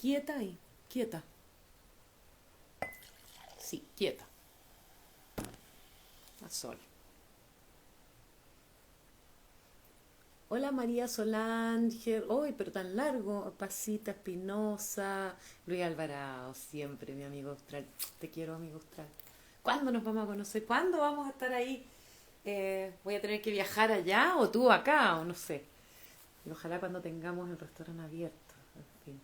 quieta ahí, quieta. Sí, quieta. A sol. Hola María Solange. Uy, pero tan largo. Pasita Espinosa. Luis Alvarado, siempre mi amigo austral. Te quiero, amigo austral. ¿Cuándo nos vamos a conocer? ¿Cuándo vamos a estar ahí? Voy a tener que viajar allá o tú acá, o no sé. Y ojalá cuando tengamos el restaurante abierto. En fin.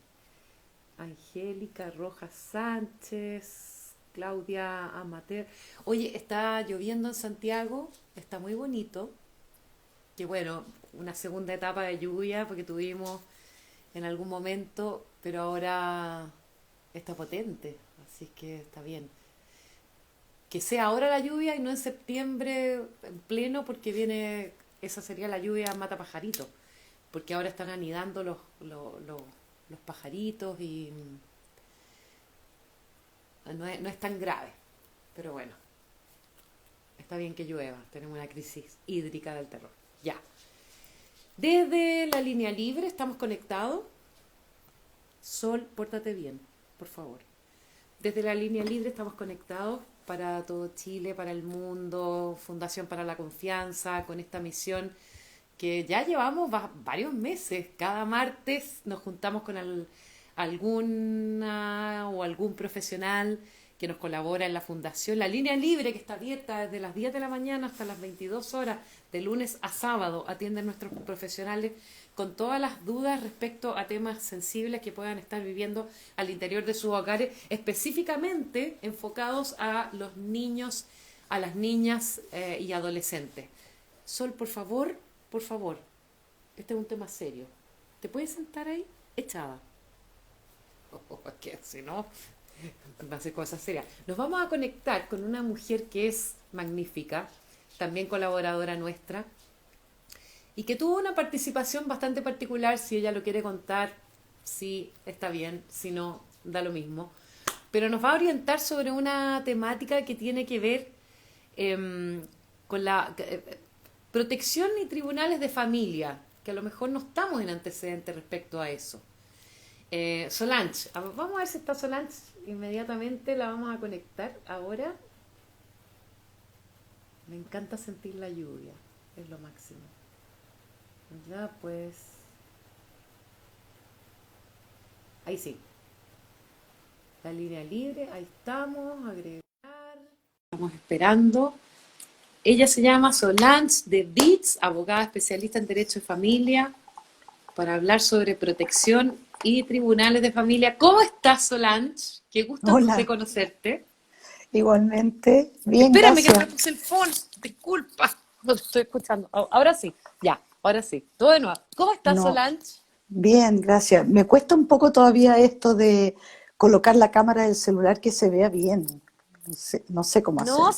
Angélica Rojas Sánchez, Claudia Amater. Oye, está lloviendo en Santiago, está muy bonito. Que bueno, una segunda etapa de lluvia porque tuvimos en algún momento, pero ahora está potente, así que está bien. Que sea ahora la lluvia y no en septiembre en pleno porque viene, esa sería la lluvia mata pajaritos, porque ahora están anidando los pajaritos y no es tan grave, pero bueno, está bien que llueva, tenemos una crisis hídrica del terror. Ya. Desde la línea libre estamos conectados. Sol, pórtate bien, por favor. Desde la línea libre estamos conectados para todo Chile, para el mundo, Fundación para la Confianza, con esta misión que ya llevamos varios meses. Cada martes nos juntamos con alguna o algún profesional que nos colabora en la fundación. La línea libre que está abierta desde las 10 de la mañana hasta las 22 horas, de lunes a sábado, atienden nuestros profesionales con todas las dudas respecto a temas sensibles que puedan estar viviendo al interior de sus hogares, específicamente enfocados a los niños, a las niñas y adolescentes. Sol, por favor, este es un tema serio. ¿Te puedes sentar ahí? Echada. Que si no, va a ser cosa seria. Nos vamos a conectar con una mujer que es magnífica, también colaboradora nuestra, y que tuvo una participación bastante particular. Si ella lo quiere contar, sí, está bien, si no, da lo mismo. Pero nos va a orientar sobre una temática que tiene que ver con la protección y tribunales de familia, que a lo mejor no estamos en antecedentes respecto a eso. Solange, vamos a ver si está Solange, inmediatamente la vamos a conectar ahora. Me encanta sentir la lluvia, es lo máximo. Ya pues, ahí sí, la línea libre, ahí estamos, agregar, estamos esperando. Ella se llama Solange de Beats, abogada especialista en Derecho de Familia, para hablar sobre protección y tribunales de familia. ¿Cómo estás, Solange? Qué gusto de Hola, conocerte. igualmente. Bien, Espérame que no gracias. me puse el phone, disculpa. No te estoy escuchando. Ahora sí, ya, ahora sí. Todo de nuevo. ¿Cómo estás, No, Solange? bien, gracias. Me cuesta un poco todavía esto de colocar la cámara del celular que se vea bien. No sé cómo No, hacerlo.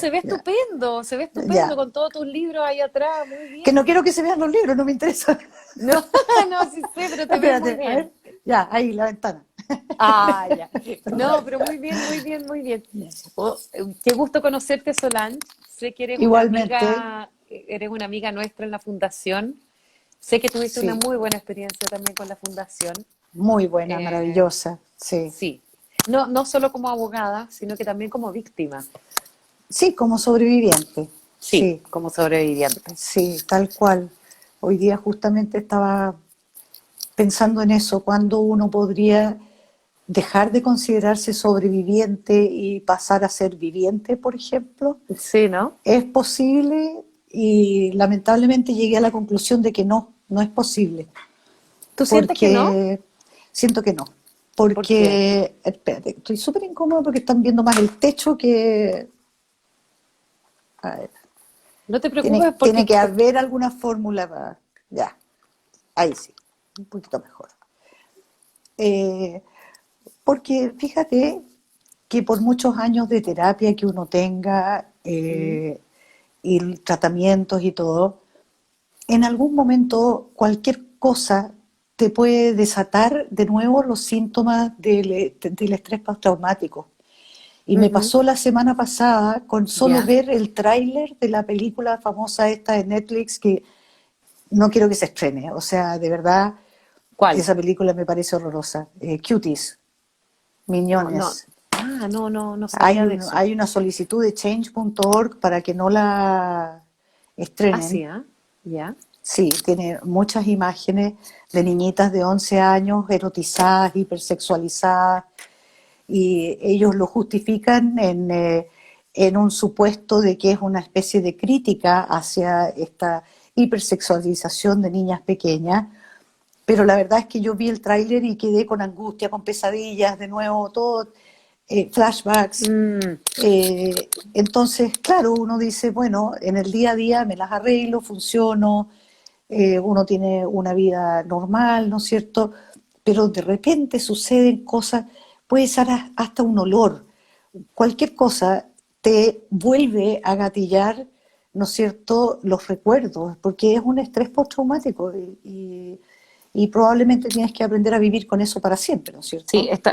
Ya, se ve estupendo ya. con todos tus libros ahí atrás, muy Que no bien. quiero que se vean los libros, no me interesa. No, no, sí sé, pero te ves muy Espérate, a bien. ver. Ya, ahí, la ventana. Ah, ya. No, pero muy bien, muy bien, muy bien. Ya. Oh, qué gusto conocerte, Solange. Sé que Igualmente, eres una amiga nuestra en la fundación. Sé que tuviste una sí. muy buena experiencia también con la fundación. Muy buena, Eh, maravillosa. Sí. sí, no solo como abogada, sino que también como víctima. Sí, como sobreviviente. Sí, Sí, como sobreviviente. sí, tal cual. Hoy día justamente estaba pensando en eso, cuándo uno podría dejar de considerarse sobreviviente y pasar a ser viviente, por ejemplo. Sí, ¿no? Es posible y lamentablemente llegué a la conclusión de que no, no es posible, ¿Tú sientes que no? porque siento que no. ¿Por qué? Porque, espérate, estoy súper incómoda porque están viendo más el techo que... A ver, No te tiene, preocupes tiene porque que haber alguna fórmula para... Ya, ahí sí, un poquito mejor. Eh, Porque fíjate que por muchos años de terapia que uno tenga y tratamientos y todo, en algún momento cualquier cosa te puede desatar de nuevo los síntomas del estrés postraumático. Y me ujú, pasó la semana pasada con solo ya. ver el tráiler de la película famosa esta de Netflix que no quiero que se estrene. O sea, de verdad, ¿Cuál? esa película me parece horrorosa. Cuties. No, no. Miñones. No sabía de eso. Hay una solicitud de change.org para que no la Ah, sí, estrenen. ¿ah? Ya. Sí, tiene muchas imágenes de niñitas de 11 años erotizadas, hipersexualizadas, y ellos lo justifican en un supuesto de que es una especie de crítica hacia esta hipersexualización de niñas pequeñas, pero la verdad es que yo vi el tráiler y quedé con angustia, con pesadillas, de nuevo, todo, flashbacks. Mm, Entonces, claro, uno dice, bueno, en el día a día me las arreglo, funciono, uno tiene una vida normal, ¿no es cierto? Pero de repente suceden cosas, puede ser hasta un olor, cualquier cosa te vuelve a gatillar, ¿no es cierto?, los recuerdos, porque es un estrés postraumático y probablemente tienes que aprender a vivir con eso para siempre, ¿no es sí, cierto?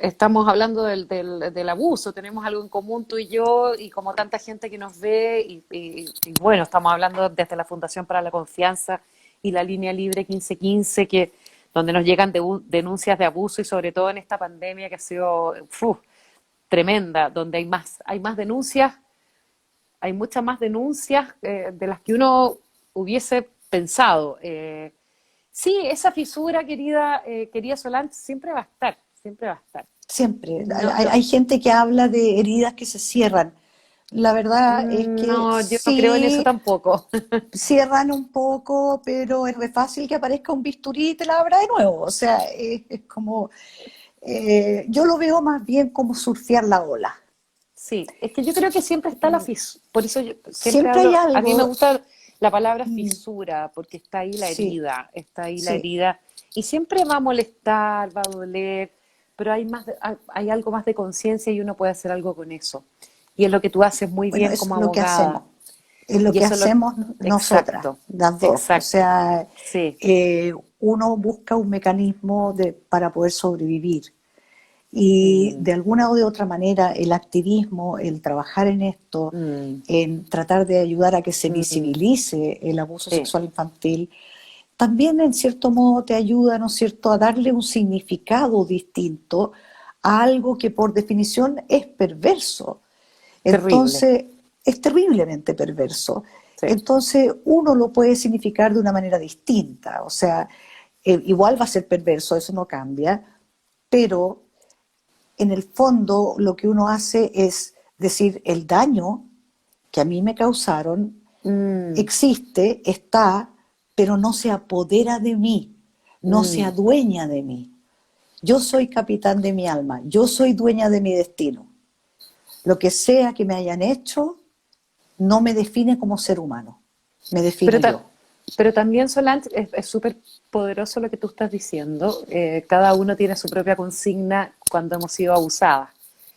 estamos hablando del abuso, tenemos algo en común tú y yo, y como tanta gente que nos ve, y bueno, estamos hablando desde la Fundación para la Confianza y la línea libre 1515, donde nos llegan denuncias de abuso y sobre todo en esta pandemia que ha sido tremenda, donde hay más denuncias, hay muchas más denuncias de las que uno hubiese pensado. Sí, esa fisura, querida Solange, siempre va a estar, siempre va a estar. Siempre. No, no, Hay gente que habla de heridas que se cierran. La verdad es que no, yo no creo en eso sí, tampoco. cierran un poco, pero es re fácil que aparezca un bisturí y te la abra de nuevo. O sea, es como, yo lo veo más bien como surfear la ola. Sí, es que yo creo que siempre está la fisura, por eso yo siempre Siempre hay hablo, a mí me algo, gusta la palabra mm, fisura, porque está ahí la sí, herida, está ahí la sí, herida, y siempre va a molestar, va a doler, pero hay algo más de conciencia y uno puede hacer algo con eso. Y es lo que tú haces muy bueno, bien eso como es lo que abogada. hacemos. Es lo Y que eso es lo... hacemos nosotras, Exacto, las dos. O exacto. sea, Sí. uno busca un mecanismo para poder sobrevivir. Y Mm, de alguna o de otra manera el activismo, el trabajar en esto, mm, en tratar de ayudar a que se mm, visibilice el abuso sí, sexual infantil, también en cierto modo te ayuda, ¿no es cierto?, a darle un significado distinto a algo que por definición es perverso. terrible. Entonces, es terriblemente perverso. Sí. Entonces, uno lo puede significar de una manera distinta. O sea, igual va a ser perverso, eso no cambia, pero en el fondo lo que uno hace es decir, el daño que a mí me causaron Mm, existe, está, pero no se apodera de mí, no se mm. adueña de mí. Yo soy capitán de mi alma, yo soy dueña de mi destino. Lo que sea que me hayan hecho no me define como ser humano, me defino Pero, yo. pero también, Solange, es súper poderoso lo que tú estás diciendo. Cada uno tiene su propia consigna cuando hemos sido abusadas.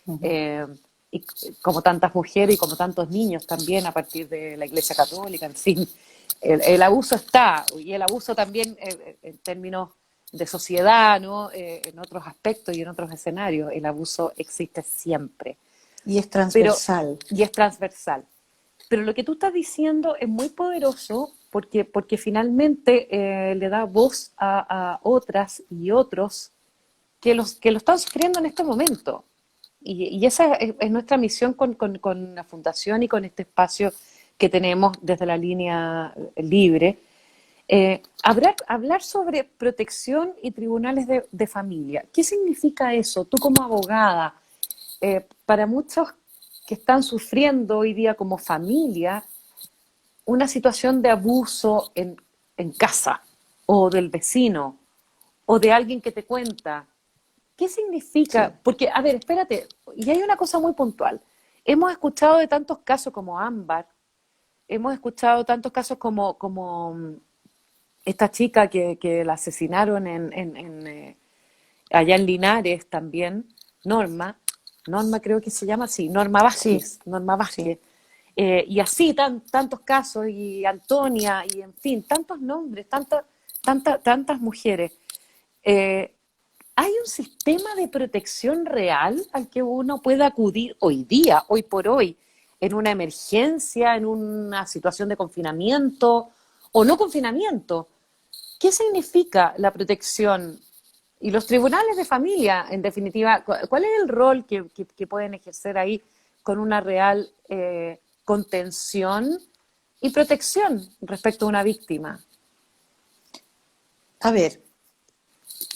Ujú. Eh, y como tantas mujeres y como tantos niños también a partir de la Iglesia Católica, en fin. El abuso está, y el abuso también en términos de sociedad, ¿no? En otros aspectos y en otros escenarios, el abuso existe siempre. Y es Pero, transversal. y es transversal. Pero lo que tú estás diciendo es muy poderoso porque finalmente le da voz a otras y otros que lo están sufriendo en este momento. Y esa es nuestra misión con la Fundación y con este espacio que tenemos desde la línea libre. Hablar sobre protección y tribunales de familia. ¿Qué significa eso? Tú como abogada, para muchos que están sufriendo hoy día como familia una situación de abuso en casa o del vecino o de alguien que te cuenta. ¿Qué Sí. significa? Porque, a ver, espérate, y hay una cosa muy puntual. Hemos escuchado de tantos casos como Ámbar, hemos escuchado tantos casos como esta chica que la asesinaron allá en Linares también, Norma, Norma creo que se llama así, Norma Sí, Vázquez, Norma sí. Vázquez. Y así tantos casos, y Antonia, y en fin, tantos nombres, tantas mujeres. Eh, ¿Hay un sistema de protección real al que uno pueda acudir hoy día, hoy por hoy, en una emergencia, en una situación de confinamiento o no confinamiento? ¿Qué significa la protección? Y los tribunales de familia, en definitiva, ¿cuál es el rol que pueden ejercer ahí con una real contención y protección respecto a una víctima? A ver,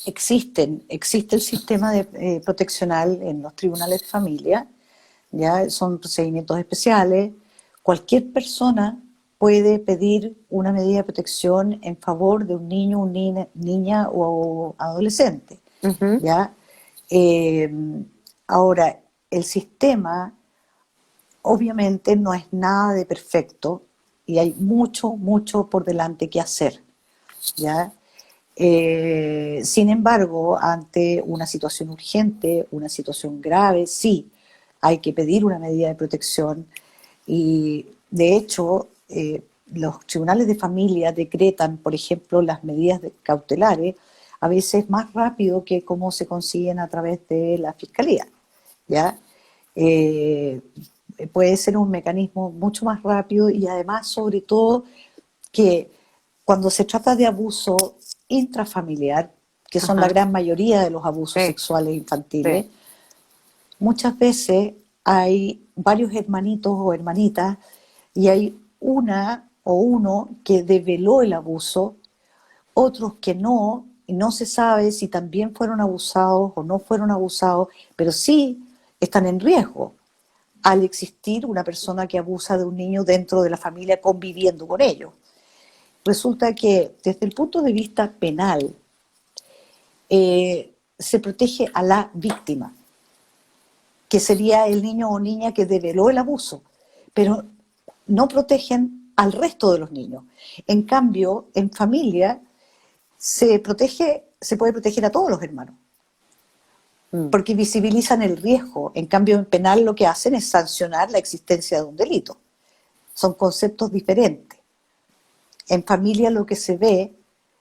existe el sistema proteccional en los tribunales de familia, ya son procedimientos especiales. Cualquier persona puede pedir una medida de protección en favor de un niño, una niña o adolescente, Ujú. ¿ya? Eh, Ahora, el sistema obviamente no es nada de perfecto y hay mucho, mucho por delante que hacer, ¿ya? Sin embargo, ante una situación urgente, una situación grave, sí, hay que pedir una medida de protección y, de hecho, los tribunales de familia decretan, por ejemplo, las medidas cautelares a veces más rápido que cómo se consiguen a través de la fiscalía, ¿ya? Eh, Puede ser un mecanismo mucho más rápido y además, sobre todo, que cuando se trata de abuso intrafamiliar, que son la Ajá. gran mayoría de los abusos Sí, sexuales infantiles, sí. muchas veces hay varios hermanitos o hermanitas y hay una o uno que develó el abuso, otros que no, y no se sabe si también fueron abusados o no fueron abusados, pero sí están en riesgo al existir una persona que abusa de un niño dentro de la familia conviviendo con ellos. Resulta que desde el punto de vista penal se protege a la víctima, que sería el niño o niña que develó el abuso, pero no protegen al resto de los niños. En cambio, en familia se puede proteger a todos los hermanos, Mm. porque visibilizan el riesgo. En cambio, en penal lo que hacen es sancionar la existencia de un delito. Son conceptos diferentes. En familia lo que se ve,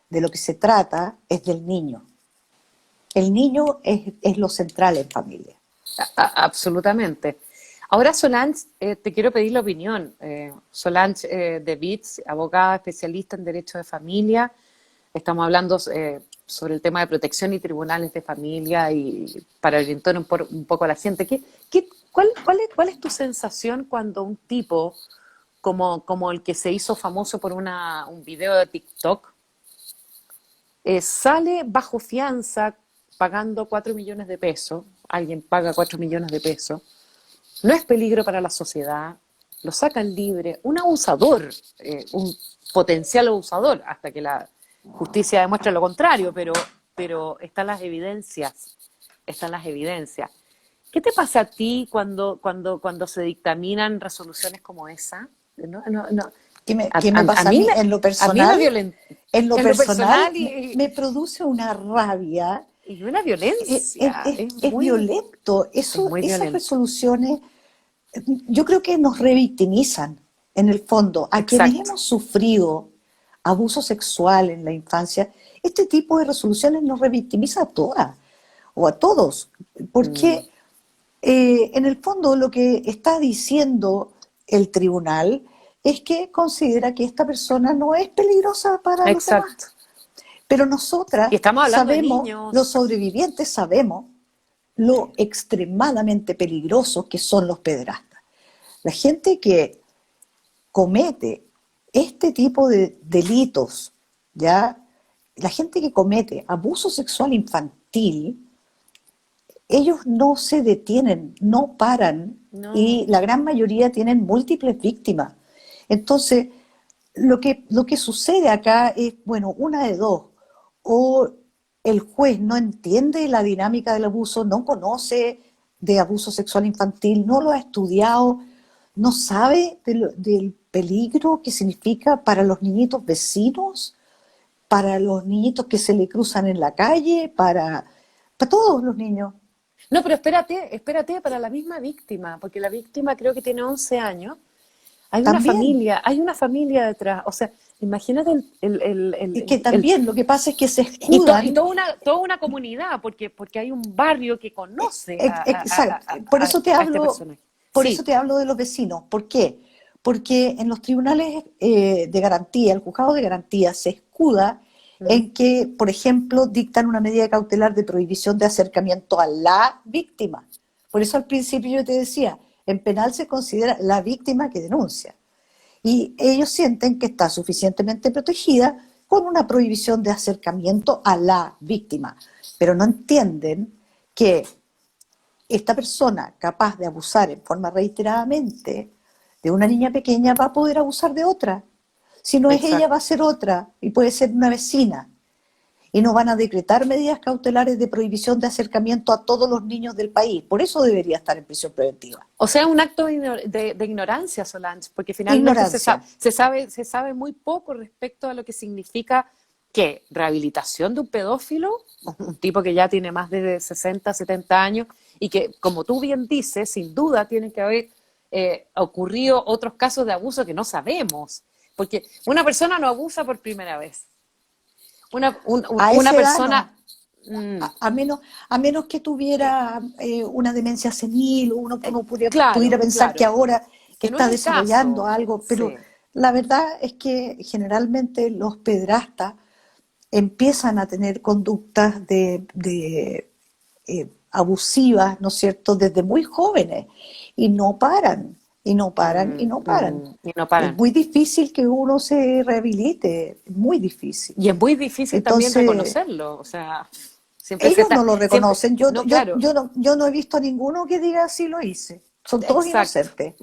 de lo que se trata, es del niño. El niño es lo central en familia. Absolutamente. Ahora, Solange, te quiero pedir la opinión. Solange de Vitz, abogada especialista en derecho de familia. Estamos hablando sobre el tema de protección y tribunales de familia y para orientar un poco a la gente. ¿Cuál es tu sensación cuando un tipo como el que se hizo famoso por un video de TikTok sale bajo fianza pagando 4 millones de pesos? Alguien paga 4 millones de pesos, no es peligro para la sociedad, lo sacan libre, un abusador, un potencial abusador, hasta que la justicia demuestre lo contrario, pero están las evidencias. ¿Qué te pasa a ti cuando se dictaminan resoluciones como esa? No, no, no. ¿Qué me A pasa a mí mí me, en lo a mí me personal? violen, En lo en lo personal personal me produce una rabia, y una violencia, es violento. es muy Esas violento. resoluciones yo creo que nos revictimizan en el fondo. A quienes Exacto. hemos sufrido abuso sexual en la infancia, este tipo de resoluciones nos revictimiza a todas o a todos, Mm, porque en el fondo lo que está diciendo el tribunal es que considera que esta persona no es peligrosa para los demás. exacto. Pero Y nosotras estamos hablando de sabemos, los niños. sobrevivientes sabemos lo extremadamente peligrosos que son los pederastas. La gente que comete este tipo de delitos, ¿ya? La gente que comete abuso sexual infantil, ellos no se detienen, no paran No. y la gran mayoría tienen múltiples víctimas. Entonces, lo que sucede acá es, bueno, una de dos, o el juez no entiende la dinámica del abuso, no conoce de abuso sexual infantil, no lo ha estudiado, no sabe del peligro que significa para los niñitos vecinos, para los niñitos que se le cruzan en la calle, para todos los niños. No, pero espérate para la misma víctima, porque la víctima creo que tiene 11 años. También. Hay una familia detrás. O sea, imagínate Y que también lo que pasa es que se y escudan. toda una comunidad, porque hay un barrio que conoce Exacto. Por eso te a este hablo, personaje. por eso Sí, te hablo de los vecinos. ¿Por qué? Porque en los tribunales de garantía, el juzgado de garantía se escuda en que, por ejemplo, dictan una medida cautelar de prohibición de acercamiento a la víctima. Por eso al principio yo te decía, en penal se considera la víctima que denuncia. Y ellos sienten que está suficientemente protegida con una prohibición de acercamiento a la víctima. Pero no entienden que esta persona capaz de abusar en forma reiteradamente de una niña pequeña va a poder abusar de otra. Si no es ella, Exacto. va a ser otra, y puede ser una vecina. Y no van a decretar medidas cautelares de prohibición de acercamiento a todos los niños del país. Por eso debería estar en prisión preventiva. O sea, un acto de ignorancia, Solange, porque finalmente Ignorancia. se sabe muy poco respecto a lo que significa que rehabilitación de un pedófilo, un tipo que ya tiene más de 60, 70 años, y que, como tú bien dices, sin duda tienen que haber ocurrido otros casos de abuso que no sabemos. Porque una persona no abusa por primera vez. A Una esa edad no. persona... mm, A menos que tuviera una demencia senil, uno pudiera claro, pensar que claro, ahora que que no está es el desarrollando caso. algo, pero Sí. la verdad es que generalmente los pedrastas empiezan a tener conductas abusivas, ¿no es cierto?, desde muy jóvenes y no paran, y no paran, y no paran. Y no Es paran. muy difícil que uno se rehabilite, muy difícil. Y es muy difícil también Entonces, reconocerlo, o sea, siempre se ellos está, no lo siempre, reconocen. no, claro, Yo no he visto a ninguno que diga sí lo hice. Son todos exacto, inocentes.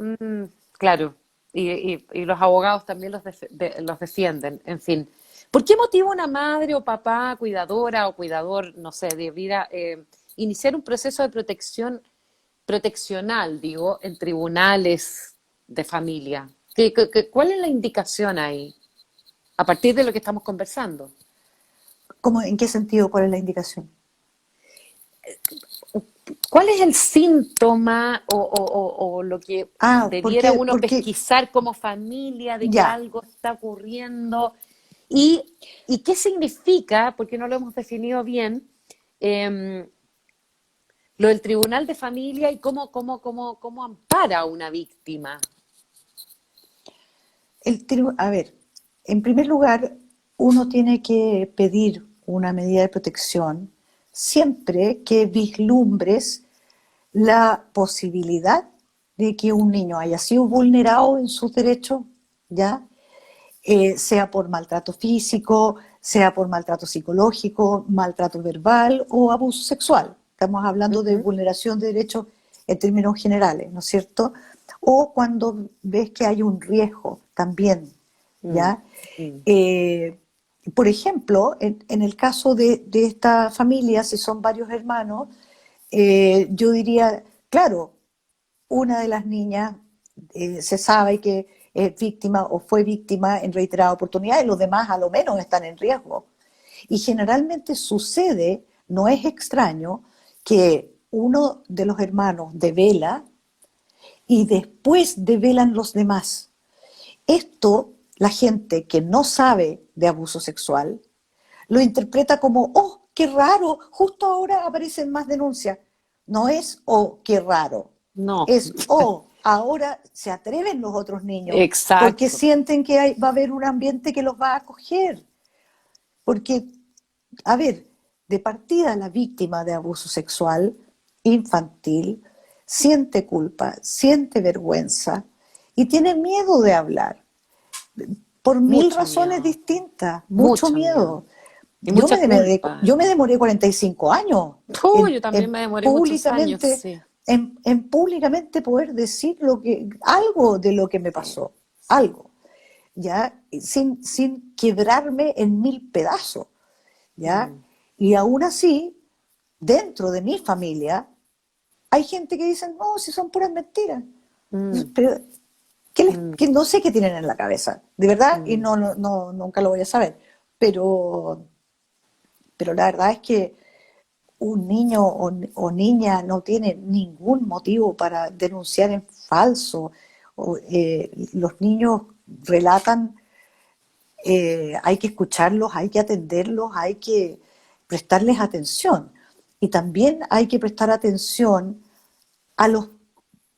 claro, y los abogados también los defienden, en fin. ¿Por qué motiva una madre o papá, cuidadora o cuidador, no sé, debiera iniciar un proceso de proteccional, digo, en tribunales de familia? ¿Cuál es la indicación ahí, a partir de lo que estamos conversando? ¿Cómo, en qué sentido? ¿Cuál es la indicación? ¿Cuál es el síntoma o lo que Ah, debiera uno porque pesquisar como familia de que ya, algo está ocurriendo? ¿Y qué significa, porque no lo hemos definido bien, eh, lo del tribunal de familia y cómo ampara a una víctima? a ver, en primer lugar, uno tiene que pedir una medida de protección siempre que vislumbres la posibilidad de que un niño haya sido vulnerado en sus derechos, ¿ya? Sea por maltrato físico, sea por maltrato psicológico, maltrato verbal o abuso sexual. Estamos hablando de Ujú, vulneración de derechos en términos generales, ¿no es cierto? O cuando ves que hay un riesgo también, mm, ¿ya? mm. Eh, por ejemplo, en el caso de esta familia, si son varios hermanos, yo diría, claro, una de las niñas se sabe que es víctima o fue víctima en reiteradas oportunidades, los demás a lo menos están en riesgo. Y generalmente sucede, no es extraño, que uno de los hermanos devela y después develan los demás. Esto, la gente que no sabe de abuso sexual, lo interpreta como, oh, qué raro, justo ahora aparecen más denuncias. No es, oh, qué raro, No, es, oh, ahora se atreven los otros niños porque exacto. sienten que va a haber un ambiente que los va a acoger. Porque, a ver, de partida la víctima de abuso sexual infantil siente culpa, siente vergüenza y tiene miedo de hablar por mil Mucho razones miedo, distintas, mucho mucho miedo. miedo. Y mucha Yo culpa. me demoré 45 años Yo también me demoré muchos años, públicamente, sí. en públicamente poder decir algo de lo que me Sí, pasó, sí. algo, ¿ya? Sin quebrarme en mil pedazos, ¿ya? Mm, Y aún así, dentro de mi familia, hay gente que dice, no, si son puras mentiras. mm, Pero mm, que no sé qué tienen en la cabeza, de verdad, y mm. nunca lo voy a saber. Pero, pero la verdad es que un niño o niña no tiene ningún motivo para denunciar en falso. Los niños relatan, hay que escucharlos, hay que atenderlos, hay que prestarles atención. Y también hay que prestar atención a los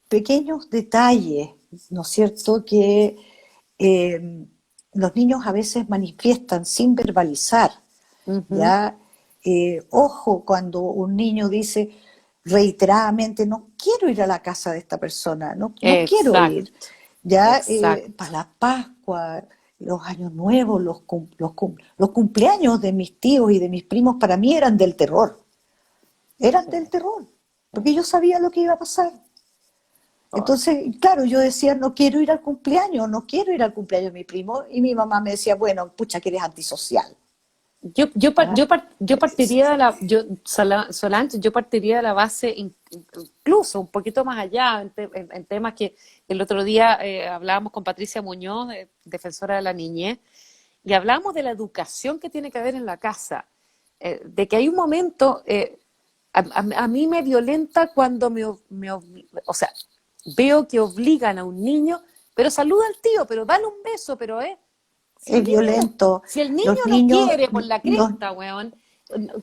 pequeños detalles, ¿no es cierto?, que los niños a veces manifiestan sin verbalizar. Ujú. ¿ya? Ojo cuando un niño dice reiteradamente, no quiero ir a la casa de esta persona, no quiero ir, Exacto, ¿ya? Para exacto. la Pascua, los años nuevos, los cumpleaños de mis tíos y de mis primos para mí eran Sí, del terror, sí. porque yo sabía lo que iba a pasar. Ay. Entonces, claro, yo decía, no quiero ir al cumpleaños, no quiero ir al cumpleaños de mi primo, y mi mamá me decía, bueno, pucha, que eres antisocial. ¿Ah? Yo partiría de la, Solange, yo partiría de la base, incluso un poquito más allá, en temas que el otro día hablábamos con Patricia Muñoz, defensora de la niñez, y hablábamos de la educación que tiene que haber en la casa, de que hay un momento, a mí me violenta cuando o sea, veo que obligan a un niño, pero saluda al tío, pero dale un beso, pero si el Es niño no, violento. si el niño Los no niños, quiere por la los, cresta, weón,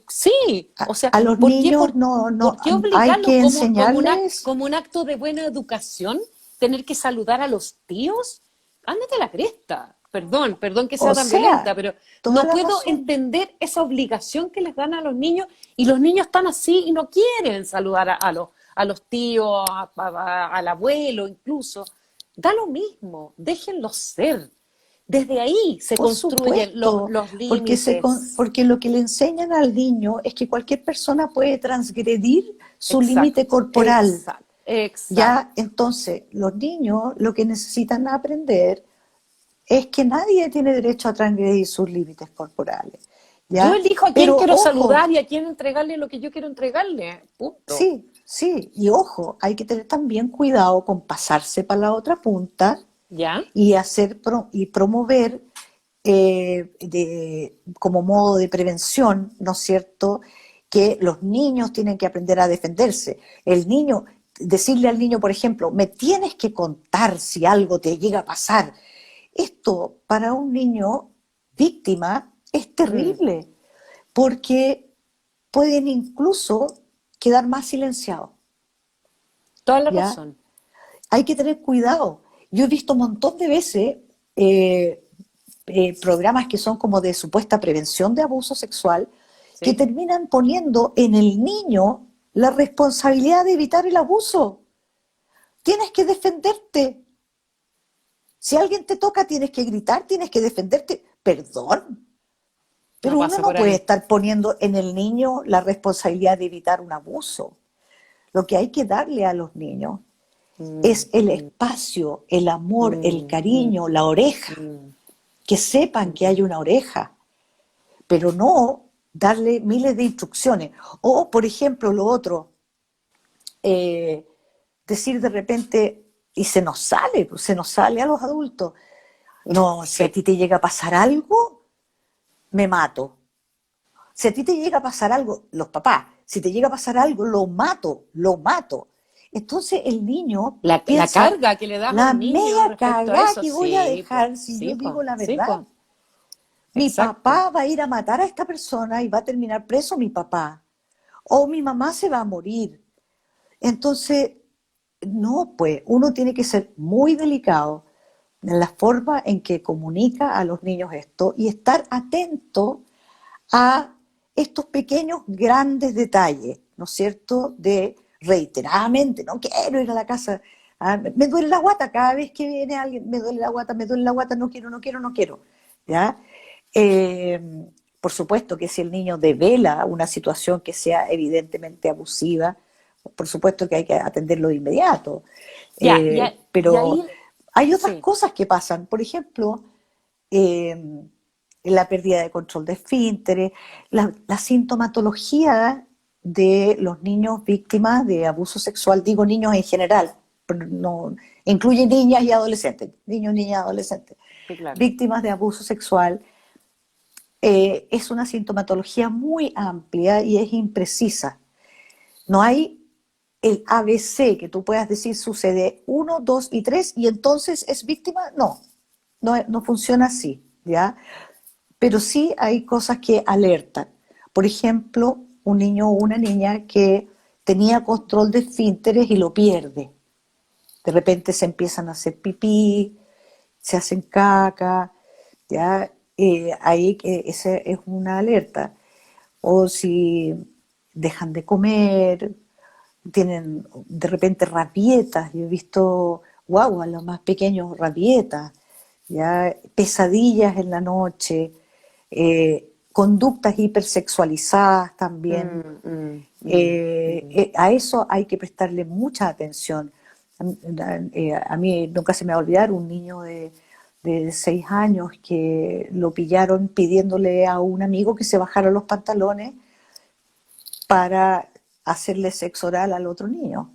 sí, o sea, a los ¿por qué, niños no, no, por qué hay obligarlo que enseñarles, como un acto de buena educación, tener que saludar a los tíos? Ándate a la cresta. Perdón que o sea tan sea, violenta, pero toda no la puedo razón. entender esa obligación que les dan a los niños y los niños están así y no quieren saludar a los tíos, al abuelo incluso. Da lo mismo, déjenlos ser. Desde ahí se Por construyen supuesto, los límites. porque lo que le enseñan al niño es que cualquier persona puede transgredir su límite Exacto, corporal. exacto, Ya, exacto. entonces, los niños lo que necesitan aprender es que nadie tiene derecho a transgredir sus límites corporales. Yo ¿Ya? elijo a quién Pero quiero ojo, saludar y a quién entregarle lo que yo quiero entregarle. Punto. sí, sí, y ojo, hay que tener también cuidado con pasarse para la otra punta ¿Ya? y y promover como modo de prevención, ¿no es cierto?, que los niños tienen que aprender a defenderse. El niño, decirle al niño, por ejemplo, me tienes que contar si algo te llega a pasar. Esto para un niño víctima es Mm, terrible, porque pueden incluso quedar más silenciados, toda la ¿ya? razón. Hay que tener cuidado. Yo he visto un montón de veces eh, programas que son como de supuesta prevención de abuso sexual, que ¿Sí? terminan poniendo en el niño la responsabilidad de evitar el abuso. Tienes que defenderte. Si alguien te toca, tienes que gritar, tienes que defenderte. Perdón, No pero uno pasa no por puede ahí. estar poniendo en el niño la responsabilidad de evitar un abuso. Lo que hay que darle a los niños Mm, es el mm, espacio, el amor, el mm, mm, cariño, la oreja, mm, que sepan que hay mm. una oreja, pero no darle miles de instrucciones. O, por ejemplo, lo otro, eh, decir de repente, y se nos sale a los adultos, no, si a Sí. ti te llega a pasar algo, me mato. Si a ti te llega a pasar algo, los papás, si te llega a pasar algo, lo mato, lo mato. Entonces el niño La piensa, carga que le das a la un niño media respecto a cagada eso, que voy a sí, po, dejar si yo sí, digo po, la sí, verdad. po. Mi Exacto. papá va a ir a matar a esta persona y va a terminar preso mi papá. O mi mamá se va a morir. Entonces, no, pues uno tiene que ser muy delicado en la forma en que comunica a los niños esto y estar atento a estos pequeños, grandes detalles, ¿no es cierto? De reiteradamente, no quiero ir a la casa, me duele la guata cada vez que viene alguien, me duele la guata, no quiero, no quiero, no quiero, ¿ya? Eh, por supuesto que si el niño devela una situación que sea evidentemente abusiva, por supuesto que hay que atenderlo de inmediato. Ya, y Pero ahí, hay otras sí. cosas que pasan. Por ejemplo, eh, la pérdida de control de esfínteres, la sintomatología de los niños víctimas de abuso sexual, digo niños en general, pero no, incluye niñas y adolescentes, niños, niñas, adolescentes, Sí, claro. víctimas de abuso sexual, es una sintomatología muy amplia y es imprecisa. No hay el ABC que tú puedas decir sucede uno, dos y tres y entonces es víctima. No, no funciona así, ¿ya? Pero sí hay cosas que alertan. Por ejemplo, un niño o una niña que tenía control de esfínteres y lo pierde. De repente se empiezan a hacer pipí, se hacen caca, ¿ya? ahí que ese es una alerta. O si dejan de comer, tienen de repente rabietas. Yo he visto guau, a los más pequeños rabietas, ya pesadillas en la noche, conductas hipersexualizadas también. Mm, mm, mm, mm. A eso hay que prestarle mucha atención. A mí nunca se me va a olvidar un niño de 6 años que lo pillaron pidiéndole a un amigo que se bajara los pantalones para hacerle sexo oral al otro niño.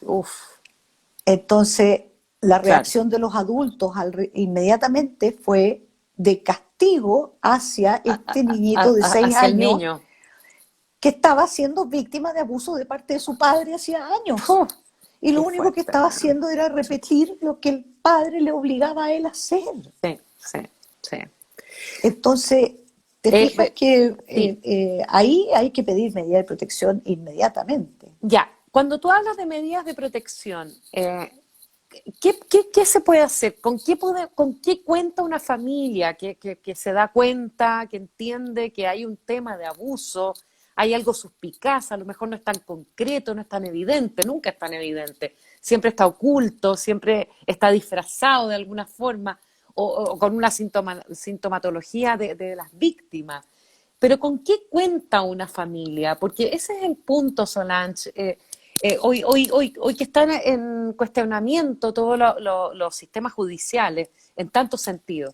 Uf, Entonces, la claro. reacción de los adultos inmediatamente fue de castigo hacia este niñito de seis Hacia el años niño. que estaba siendo víctima de abuso de parte de su padre hacía años. ¡Fu! Y lo Qué único que fuerte, estaba weón. haciendo era repetir lo que el padre le obligaba a él a hacer. Sí, sí, sí. Entonces, te Eh, fijas be- que sí, ahí hay que pedir medidas de protección inmediatamente. ya. Cuando tú hablas de medidas de protección, ¿qué se puede hacer? ¿Con qué cuenta una familia que se da cuenta, que entiende que hay un tema de abuso, hay algo suspicaz, a lo mejor no es tan concreto, no es tan evidente, nunca es tan evidente, siempre está oculto, siempre está disfrazado de alguna forma o con una sintomatología de las víctimas? Pero ¿con qué cuenta una familia? Porque ese es el punto, Solange. Hoy que están en cuestionamiento todos los sistemas judiciales en tantos sentidos.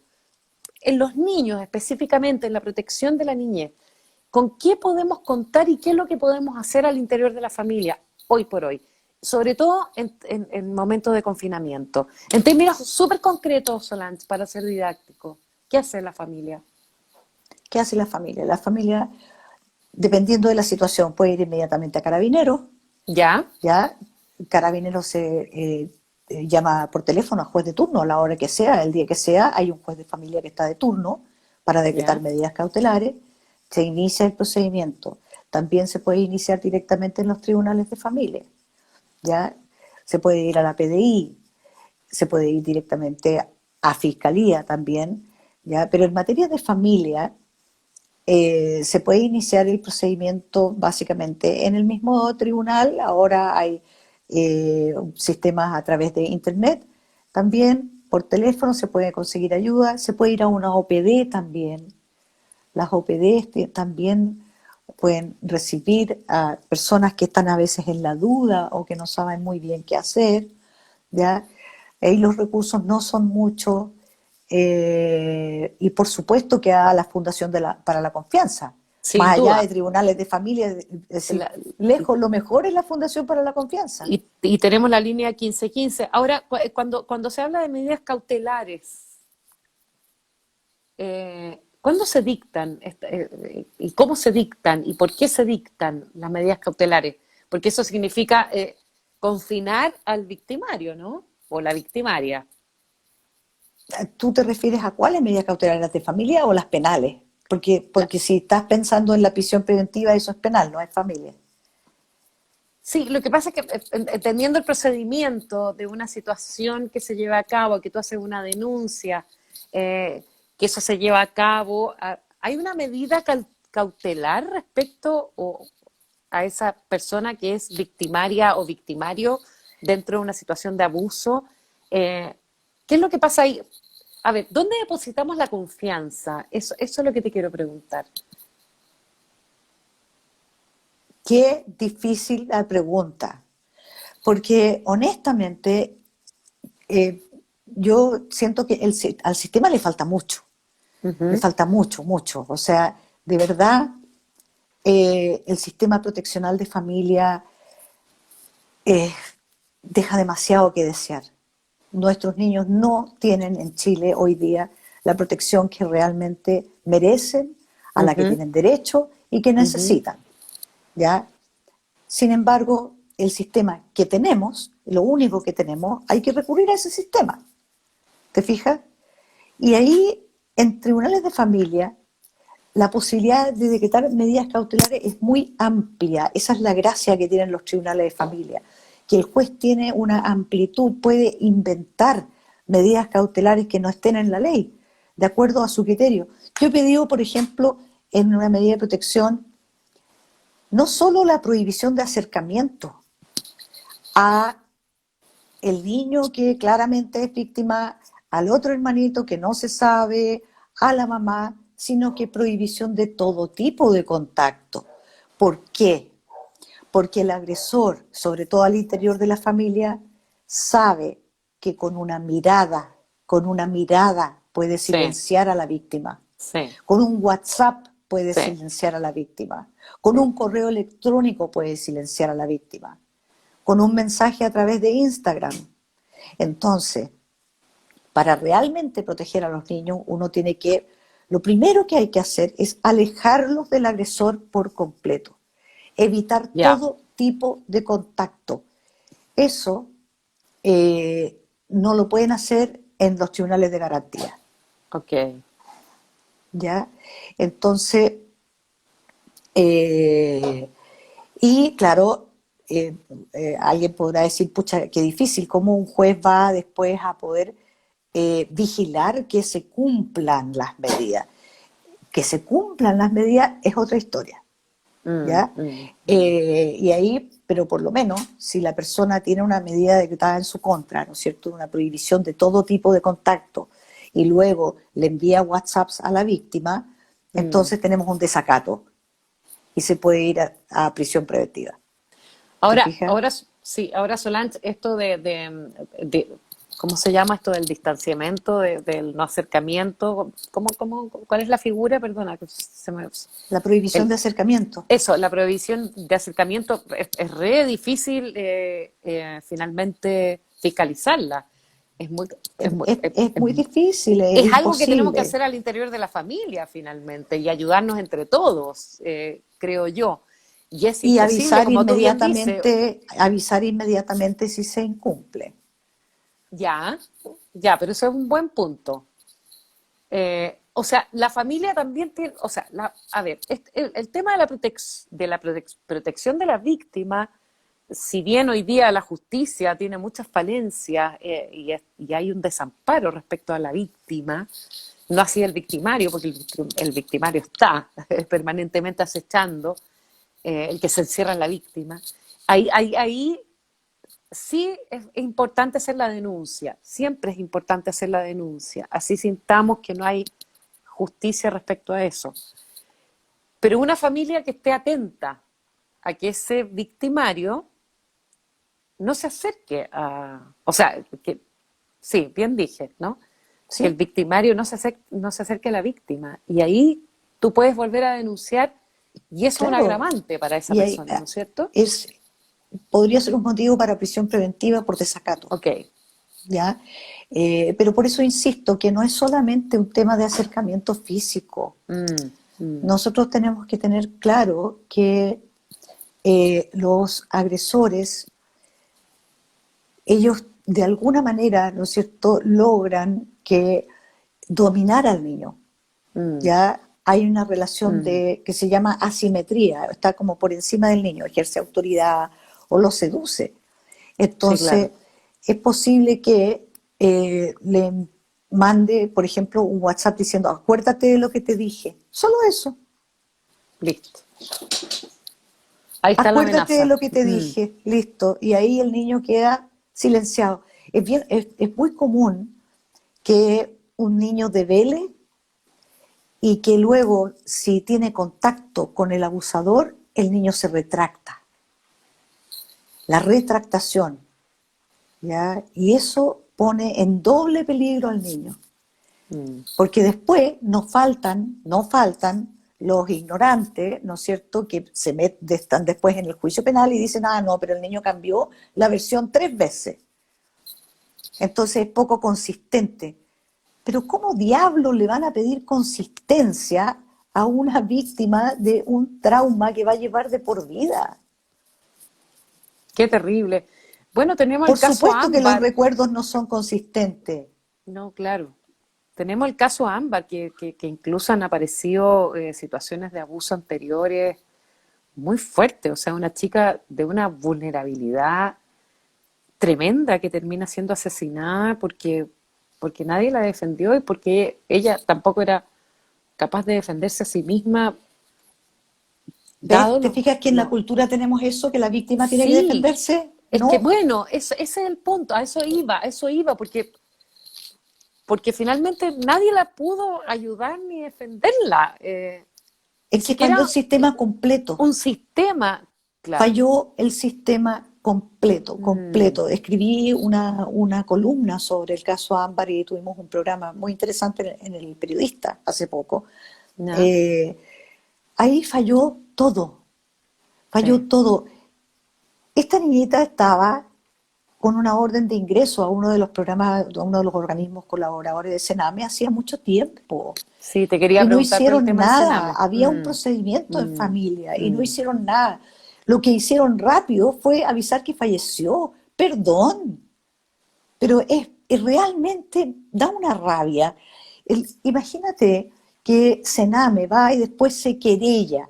En los niños, específicamente en la protección de la niñez, ¿con qué podemos contar y qué es lo que podemos hacer al interior de la familia hoy por hoy? Sobre todo en momentos de confinamiento. En términos súper concretos, Solange, para ser didáctico, ¿qué hace la familia? ¿Qué hace la familia? La familia, dependiendo de la situación, puede ir inmediatamente a Carabineros. ¿Ya? Ya Carabineros se llama por teléfono a juez de turno a la hora que sea, el día que sea. Hay un juez de familia que está de turno para decretar ¿Ya? medidas cautelares. Se inicia el procedimiento. También se puede iniciar directamente en los tribunales de familia. Ya se puede ir a la PDI, se puede ir directamente a fiscalía también. ¿Ya? Pero en materia de familia, se puede iniciar el procedimiento básicamente en el mismo tribunal. Ahora hay sistemas a través de internet también, por teléfono se puede conseguir ayuda, se puede ir a una OPD también. Las OPD también pueden recibir a personas que están a veces en la duda o que no saben muy bien qué hacer, ¿ya? Ahí los recursos no son muchos, y por supuesto que a la Fundación para la Confianza, Sin más allá de duda. tribunales de familia, es decir, La- lejos lo mejor es la Fundación para la Confianza. y tenemos la línea 1515. Ahora, cuando se habla de medidas cautelares, ¿cuándo se dictan? ¿Y cómo se dictan? ¿Y por qué se dictan las medidas cautelares? Porque eso significa confinar al victimario, ¿no? O la victimaria. ¿Tú te refieres a cuáles medidas cautelares, las de familia o las penales? Porque si estás pensando en la prisión preventiva, eso es penal, no es familia. Sí, lo que pasa es que entendiendo el procedimiento de una situación que se lleva a cabo, que tú haces una denuncia, que eso se lleva a cabo, ¿hay una medida cautelar respecto a esa persona que es victimaria o victimario dentro de una situación de abuso? Eh, ¿Qué es lo que pasa ahí? A ver, ¿dónde depositamos la confianza? Eso es lo que te quiero preguntar. Qué difícil la pregunta, porque honestamente yo siento que al sistema le Ujú, falta mucho, mucho. O sea, de verdad, el sistema proteccional de familia eh, deja demasiado que desear. Nuestros niños no tienen en Chile hoy día la protección que realmente merecen, a la que ujú, tienen derecho y que ujú. necesitan. ¿Ya? Sin embargo, el sistema que tenemos, lo único que tenemos, hay que recurrir a ese sistema. ¿Te fijas? Y ahí, en tribunales de familia, la posibilidad de decretar medidas cautelares es muy amplia. Esa es la gracia que tienen los tribunales de familia, que el juez tiene una amplitud, puede inventar medidas cautelares que no estén en la ley, de acuerdo a su criterio. Yo he pedido, por ejemplo, en una medida de protección, no solo la prohibición de acercamiento a el niño que claramente es víctima, al otro hermanito que no se sabe, a la mamá, sino que prohibición de todo tipo de contacto. ¿Por qué? Porque el agresor, sobre todo al interior de la familia, sabe que con una mirada puede Sí, silenciar a la víctima, sí, con un WhatsApp puede sí. silenciar a la víctima, con un correo electrónico puede silenciar a la víctima, con un mensaje a través de Instagram. Entonces, para realmente proteger a los niños, lo primero que hay que hacer es alejarlos del agresor por completo, evitar Ya, todo tipo de contacto. Eso no lo pueden hacer en los tribunales de garantía, ok. ¿ya? Entonces, eh, y claro, alguien podrá decir, pucha, qué difícil, ¿cómo un juez va después a poder vigilar que se cumplan las medidas? Que se cumplan las medidas es otra historia, Mm, ¿ya? mm, mm. Y ahí, pero por lo menos, si la persona tiene una medida decretada en su contra, ¿no es cierto?, una prohibición de todo tipo de contacto, y luego le envía WhatsApps a la víctima, Mm. entonces tenemos un desacato y se puede ir a prisión preventiva. ¿Te Ahora, fijas? sí, ahora Solange, esto ¿cómo se llama esto del distanciamiento, del no acercamiento? ¿Cuál es la figura? Perdona, que La prohibición el- de acercamiento. eso, la prohibición de acercamiento es re difícil finalmente fiscalizarla. Es muy, Es, es muy, es- es muy difícil, es es algo que tenemos que imposible. hacer al interior de la familia finalmente y ayudarnos entre todos, creo yo. Y es Y imposible, como tú bien dices. avisar inmediatamente si se incumple. Ya, ya, pero eso es un buen punto. O sea, la familia también tiene, o sea, a ver, el tema de protección de la víctima, si bien hoy día la justicia tiene muchas falencias y hay un desamparo respecto a la víctima, no así el victimario, porque el victimario está permanentemente acechando, el que se encierra en la víctima. Ahí sí es importante hacer la denuncia, siempre es importante hacer la denuncia, así sintamos que no hay justicia respecto a eso. Pero una familia que esté atenta a que ese victimario no se acerque a... O sea, que sí, bien dije, ¿no? Que el ¿Sí? victimario no se acerque a la víctima. Y ahí tú puedes volver a denunciar y eso es un Claro. agravante para esa Y ahí, persona, ¿no es cierto? es, podría ser un motivo para prisión preventiva por desacato. Ok. ¿Ya? Pero por eso insisto que no es solamente un tema de acercamiento físico. Mm, mm, Nosotros tenemos que tener claro que los agresores, ellos de alguna manera, ¿no es cierto?, logran que dominar al niño. mm, Ya hay una relación mm. que se llama asimetría, está como por encima del niño, ejerce autoridad o lo seduce. Sí, Entonces, claro. es posible que le mande, por ejemplo, un WhatsApp diciendo, acuérdate de lo que te dije. Solo eso. Listo. Ahí está la Acuérdate de amenaza. lo que te Mm, dije. Listo. Y ahí el niño queda silenciado. Es muy común que un niño devele y que luego, si tiene contacto con el abusador, el niño se retracta. La retractación, ¿ya? Y eso pone en doble peligro al niño. mm. Porque después no faltan los ignorantes, ¿no es cierto?, que están después en el juicio penal y dicen, ah, no, pero el niño cambió la versión 3 veces. Entonces es poco consistente. Pero ¿cómo diablos le van a pedir consistencia a una víctima de un trauma que va a llevar de por vida? Qué terrible. Bueno, tenemos el Por caso supuesto que los Ámbar. recuerdos no son consistentes. No, claro. Tenemos el caso Ámbar, que incluso han aparecido situaciones de abuso anteriores muy fuertes. O sea, una chica de una vulnerabilidad tremenda que termina siendo asesinada porque nadie la defendió y porque ella tampoco era capaz de defenderse a sí misma, ¿Ves? dado ¿Te fijas que en la lo- cultura tenemos eso, que la víctima tiene que Sí, defenderse? es que No. bueno, ese es el punto, a eso iba, porque finalmente nadie la pudo ayudar ni defenderla. Ni Es que falló el siquiera sistema completo. un sistema, claro. Falló el sistema completo, Mm, completo. Escribí una columna sobre el caso Ámbar y tuvimos un programa muy interesante en El Periodista hace poco. ¿ya? Eh, Ahí falló Sí. todo. Esta niñita estaba con una orden de ingreso a uno de los programas, a uno de los organismos colaboradores de Sename hacía mucho tiempo. Sí, te quería Y no preguntar por el hicieron tema del nada, cename. había un procedimiento en Mm, familia y no mm. hicieron nada. Lo que hicieron rápido fue avisar que falleció. Perdón, pero realmente da una rabia. Imagínate que Sename va y después se querella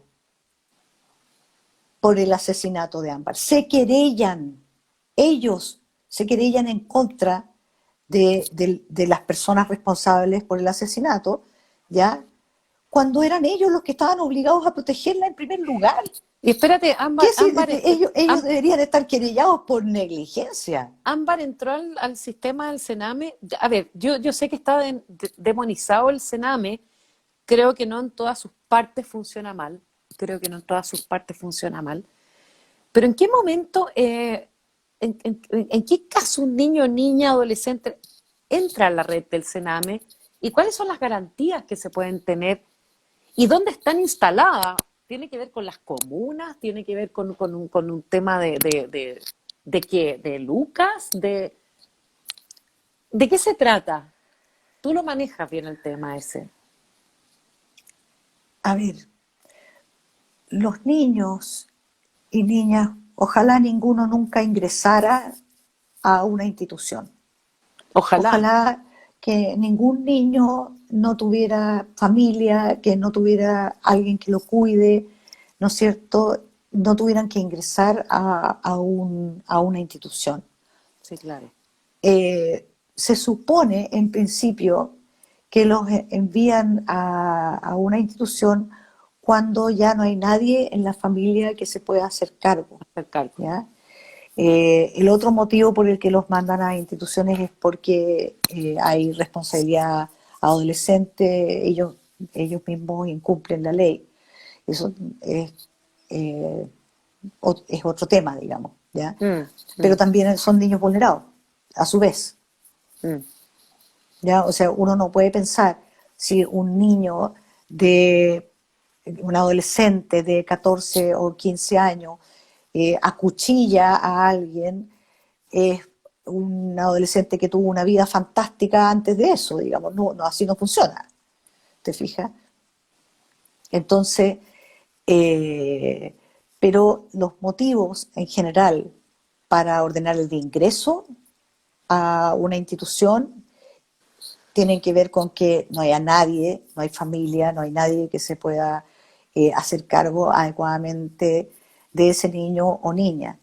por el asesinato de Ámbar. Se querellan, ellos se querellan en contra de las personas responsables por el asesinato, ¿ya? Cuando eran ellos los que estaban obligados a protegerla en primer lugar. Y espérate, ¿Qué si ellos Am- deberían estar querellados por negligencia? Ámbar entró al sistema del Sename. A ver, yo sé que está demonizado el Sename. Creo que no en todas sus partes funciona mal. Creo que no en todas sus partes funciona mal. Pero ¿en qué momento, en qué caso un niño, niña, adolescente entra a la red del Sename? ¿Y cuáles son las garantías que se pueden tener? ¿Y dónde están instaladas? ¿Tiene que ver con las comunas? ¿Tiene que ver con un tema de qué? ¿De Lucas? ¿De qué se trata? Tú lo manejas bien el tema ese. A ver, los niños y niñas, ojalá ninguno nunca ingresara a una institución. Ojalá. Ojalá que ningún niño no tuviera familia, que no tuviera alguien que lo cuide, ¿no es cierto? No tuvieran que ingresar a una institución. Sí, claro. Se supone, en principio, que los envían a una institución cuando ya no hay nadie en la familia que se pueda hacer cargo, Hacer cargo. ¿ya? El otro motivo por el que los mandan a instituciones es porque hay responsabilidad adolescente, ellos mismos incumplen la ley. Eso es, eh, es otro tema, digamos, ¿ya? Mm, Pero mm, también son niños vulnerados, a su vez, mm. ¿ya? O sea, uno no puede pensar si un niño de un adolescente de 14 o 15 años acuchilla a alguien, es un adolescente que tuvo una vida fantástica antes de eso, digamos, no, no así no funciona, ¿te fijas? Entonces, eh, pero los motivos en general para ordenar el de ingreso a una institución tienen que ver con que no haya nadie, no hay familia, no hay nadie que se pueda hacer cargo adecuadamente de ese niño o niña.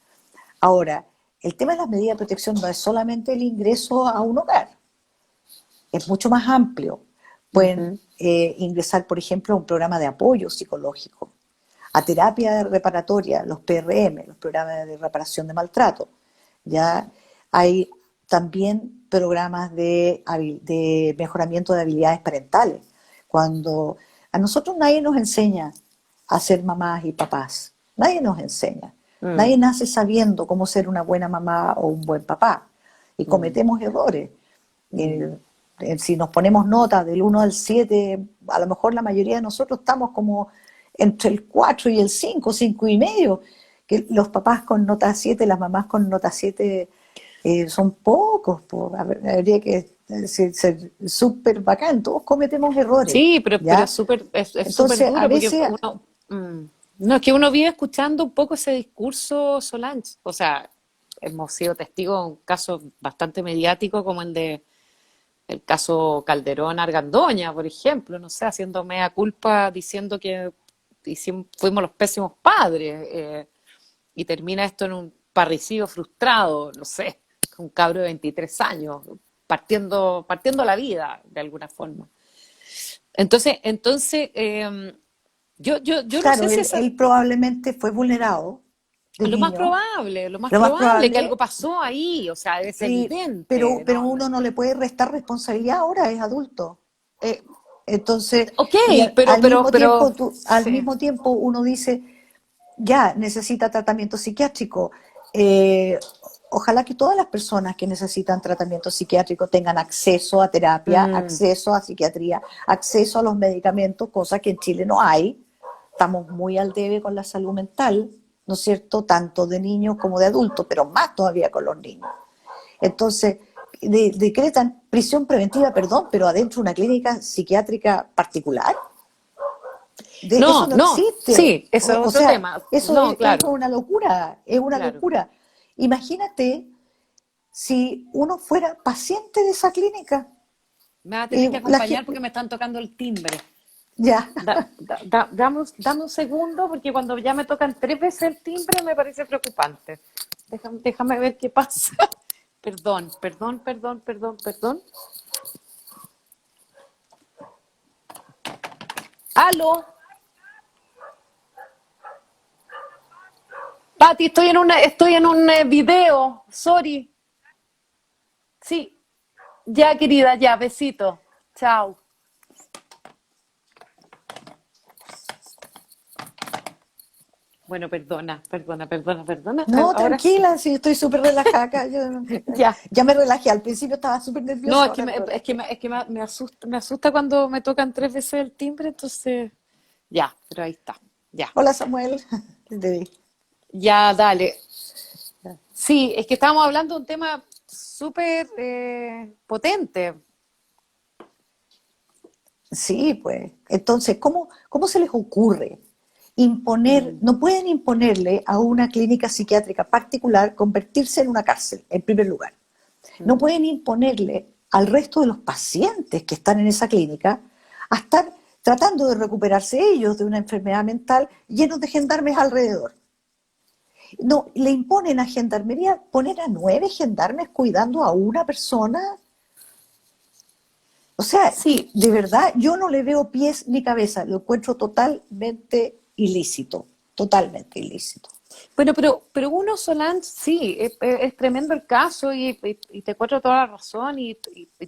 Ahora, el tema de las medidas de protección no es solamente el ingreso a un hogar, es mucho más amplio. Pueden Ujú. ingresar, por ejemplo, a un programa de apoyo psicológico, a terapia reparatoria, los PRM, los programas de reparación de maltrato. Ya hay también programas de mejoramiento de habilidades parentales. Cuando a nosotros nadie nos enseña a ser mamás y papás, nadie nos enseña. Mm, Nadie nace sabiendo cómo ser una buena mamá o un buen papá. Y mm, cometemos errores. mm. Si nos ponemos notas del 1 al 7, a lo mejor la mayoría de nosotros estamos como entre el 4 y el 5, 5 y medio, que los papás con nota 7, las mamás con nota 7 son pocos, habría que ser súper bacán, todos cometemos errores, Sí, pero ¿ya? es súper Entonces, a duro porque veces, uno, no, es que uno vive escuchando un poco ese discurso Solange. O sea, hemos sido testigos de un caso bastante mediático como el caso Calderón Argandoña, por ejemplo, no sé, haciendo mea culpa, diciendo que fuimos los pésimos padres, y termina esto en un parricidio frustrado, no sé, un cabro de 23 años, partiendo la vida de alguna forma. Entonces, yo no Claro, sé si esa, él probablemente fue vulnerado de niño, lo más lo más probable que probable, algo pasó ahí, o sea, es evidente, pero ¿no? uno no le puede restar responsabilidad ahora, es adulto. Eh, entonces, Ok, y pero, al sí. mismo tiempo uno dice, ya necesita tratamiento psiquiátrico. Eh, Ojalá que todas las personas que necesitan tratamiento psiquiátrico tengan acceso a terapia, Mm, acceso a psiquiatría, acceso a los medicamentos, cosa que en Chile no hay. Estamos muy al debe con la salud mental, ¿no es cierto? Tanto de niños como de adultos, pero más todavía con los niños. Entonces, decretan prisión preventiva, perdón, pero adentro de una clínica psiquiátrica particular. Eso no, no no, existe. sí, eso es O otro sea, tema. eso No, es claro, una locura, es una claro. locura. Imagínate si uno fuera paciente de esa clínica. Me va a tener Y que la acompañar porque gente, me están tocando el timbre. ya, Dame un segundo porque cuando ya me tocan 3 veces el timbre me parece preocupante. Déjame ver qué pasa. Perdón, perdón, perdón, perdón, perdón. ¡Aló! Pati, estoy en un video. Sorry. Sí, ya querida, ya, besito. Chao. Bueno, perdona. no, Ahora sí. tranquila, sí, estoy súper relajada acá. Ya. Ya me relajé, al principio estaba súper No, nerviosa, es que ahora me, me es que relajé. me, es que me asusta cuando me tocan 3 veces el timbre, entonces. Ya, pero ahí está. Ya. Hola Samuel, te vi. Ya, dale. Sí, es que estábamos hablando de un tema súper potente. Sí, pues. Entonces, ¿cómo se les ocurre imponer, no pueden imponerle a una clínica psiquiátrica particular convertirse en una cárcel, en primer lugar? No Mm. pueden imponerle al resto de los pacientes que están en esa clínica a estar tratando de recuperarse ellos de una enfermedad mental llenos de gendarmes alrededor. No, le imponen a gendarmería poner a 9 gendarmes cuidando a una persona. O sea, Sí, de verdad, yo no le veo pies ni cabeza, lo encuentro totalmente ilícito. bueno, pero uno, Solange, sí, es tremendo el caso y te encuentro toda la razón y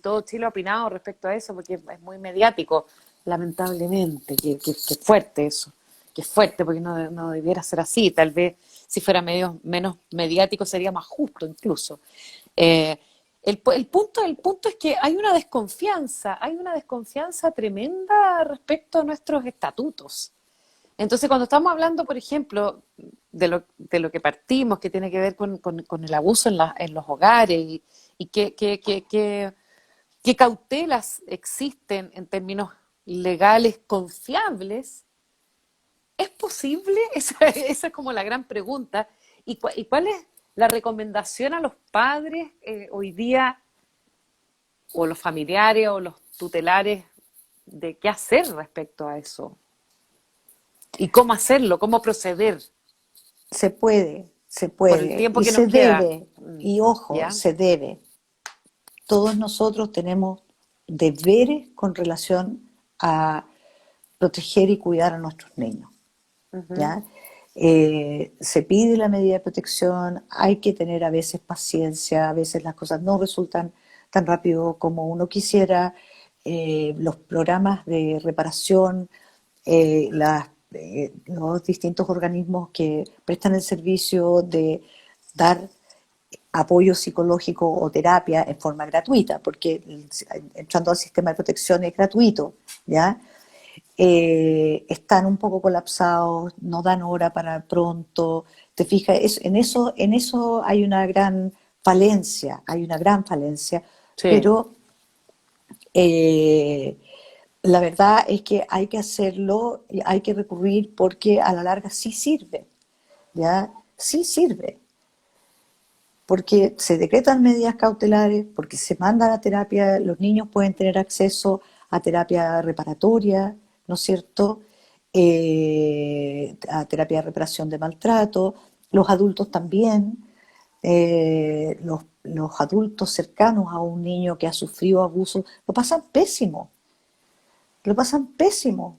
todo Chile ha opinado respecto a eso porque es muy mediático, lamentablemente, que fuerte eso, que fuerte porque no debiera ser así, tal vez si fuera menos mediático sería más justo incluso. Eh, el punto es que hay una desconfianza tremenda respecto a nuestros estatutos. Entonces, cuando estamos hablando, por ejemplo, de lo que partimos, que tiene que ver con el abuso en los hogares y qué cautelas existen en términos legales confiables, ¿es posible? Esa es como la gran pregunta. ¿Y cuál es la recomendación a los padres hoy día, o los familiares o los tutelares, de qué hacer respecto a eso? ¿Y cómo hacerlo? ¿Cómo proceder? Se Por el puede, tiempo y que nos se queda. debe, y ojo, ¿Ya? se debe. Todos nosotros tenemos deberes con relación a proteger y cuidar a nuestros niños. Ujú. ¿Ya? Se pide la medida de protección, hay que tener a veces paciencia, a veces las cosas no resultan tan rápido como uno quisiera. Los programas de reparación, los distintos organismos que prestan el servicio de dar apoyo psicológico o terapia en forma gratuita, porque entrando al sistema de protección es gratuito, ¿ya? Están un poco colapsados, no dan hora para pronto. Te fijas, en eso hay una gran falencia, Sí. pero eh, la verdad es que hay que hacerlo, hay que recurrir porque a la larga sí sirve, ¿ya? Sí sirve, porque se decretan medidas cautelares, porque se manda a terapia, los niños pueden tener acceso a terapia reparatoria, ¿no es cierto? A terapia de reparación de maltrato, los adultos también, los adultos cercanos a un niño que ha sufrido abuso, lo pasan pésimo, lo pasan pésimo,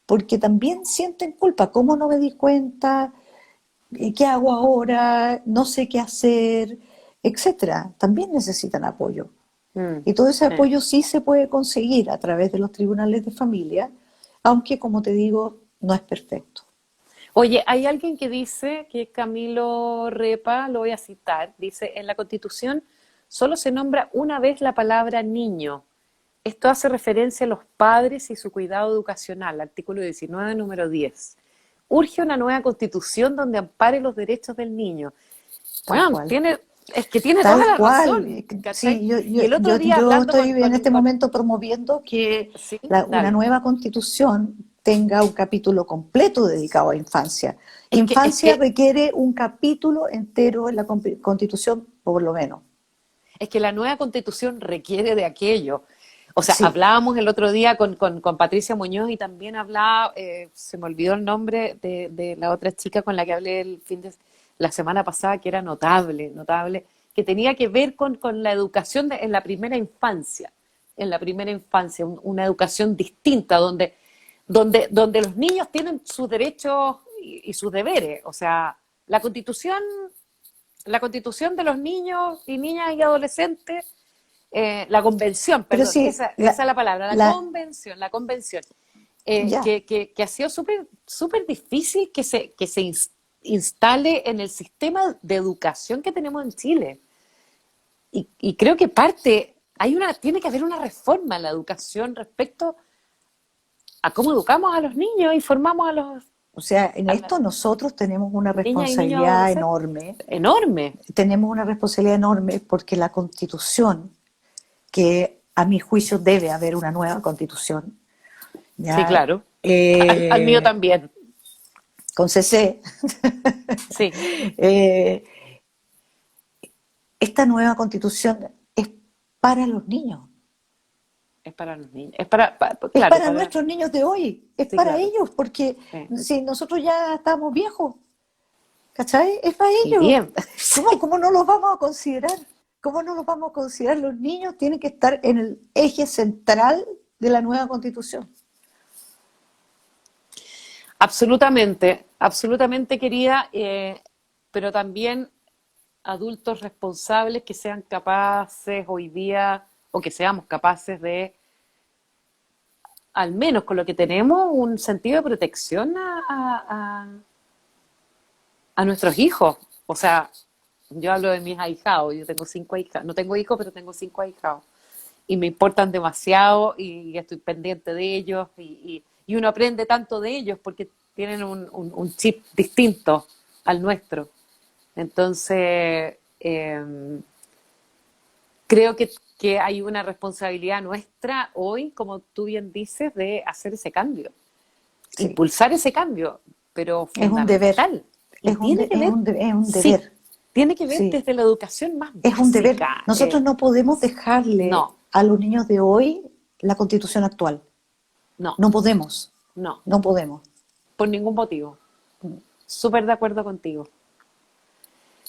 porque también sienten culpa. ¿Cómo no me di cuenta? ¿Qué hago ahora? No sé qué hacer, etcétera. También necesitan apoyo. Mm, Y todo ese sí. apoyo sí se puede conseguir a través de los tribunales de familia, aunque, como te digo, no es perfecto. Oye, hay alguien que dice, que es Camilo Repa, lo voy a citar, dice, en la Constitución solo se nombra una vez la palabra niño. Esto hace referencia a los padres y su cuidado educacional, artículo 19, número 10. Urge una nueva Constitución donde ampare los derechos del niño. Tal Bueno, cual. es que tiene toda Tal la cual. razón, ¿cachai? Sí, Y el otro día yo hablando estoy en este con... momento promoviendo que Sí, una dale. nueva constitución tenga un capítulo completo dedicado a infancia. Es Infancia que requiere un capítulo entero en la constitución, por lo menos. Es que la nueva constitución requiere de aquello. O sea, Sí, hablábamos el otro día con Patricia Muñoz y también hablaba, se me olvidó el nombre de la otra chica con la que hablé la semana pasada, que era notable, notable, que tenía que ver con la educación en la primera infancia, una educación distinta, donde los niños tienen sus derechos y sus deberes. O sea, la constitución la constitución de los niños y niñas y adolescentes, la convención, pero perdón, sí, esa es la palabra, la, la convención, ya, que ha sido súper difícil que se instale en el sistema de educación que tenemos en Chile. Y creo que tiene que haber una reforma en la educación respecto a cómo educamos a los niños y formamos o sea, en a las esto nosotros tenemos una niñas y niños responsabilidad adolescentes. enorme. Enorme. Tenemos una responsabilidad enorme porque la constitución, que a mi juicio debe haber una nueva constitución, Sí, ya, claro. Al mío eh, también. con CC, Sí, eh, esta nueva constitución es para los niños, es para los niños. es Claro, para nuestros niños de hoy, es sí, para claro. ellos, porque Sí. si nosotros ya estamos viejos, ¿cachai? Es para Y ellos. bien, ¿Cómo no los vamos a considerar? ¿Cómo no los vamos a considerar? Los niños tienen que estar en el eje central de la nueva constitución. absolutamente, absolutamente querida, pero también adultos responsables que sean capaces hoy día, o que seamos capaces de, al menos con lo que tenemos, un sentido de protección a nuestros hijos. O sea, yo hablo de mis ahijados, yo tengo 5 hijas, no tengo hijos, pero tengo 5 ahijados. Y me importan demasiado y estoy pendiente de ellos y uno aprende tanto de ellos porque tienen un chip distinto al nuestro. Entonces, creo que hay una responsabilidad nuestra hoy, como tú bien dices, de hacer ese cambio, Sí, impulsar ese cambio, pero es un deber, fundamental. Y tiene que ver, es un sí, deber, tiene que ver sí, desde la educación más es un deber. básica. Nosotros no podemos dejarle No, a los niños de hoy la constitución actual. no, No podemos, no, no podemos. por ningún motivo. Súper de acuerdo contigo.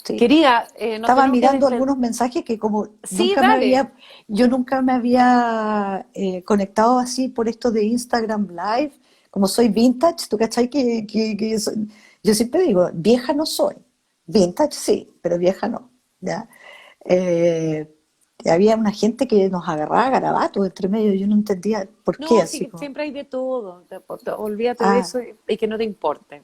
Sí. Querida, nos Estaba tenemos que mirando despedir. algunos mensajes que como Sí, dale. yo nunca me había conectado así por esto de Instagram Live, como soy vintage, ¿tú cachai? Yo siempre digo, vieja no soy, vintage sí, pero vieja no, ¿ya? Eh, había una gente que nos agarraba garabatos entre medio, yo no entendía por qué, No, así sí, como, siempre hay de todo. Olvídate de ah, eso y que no te importe.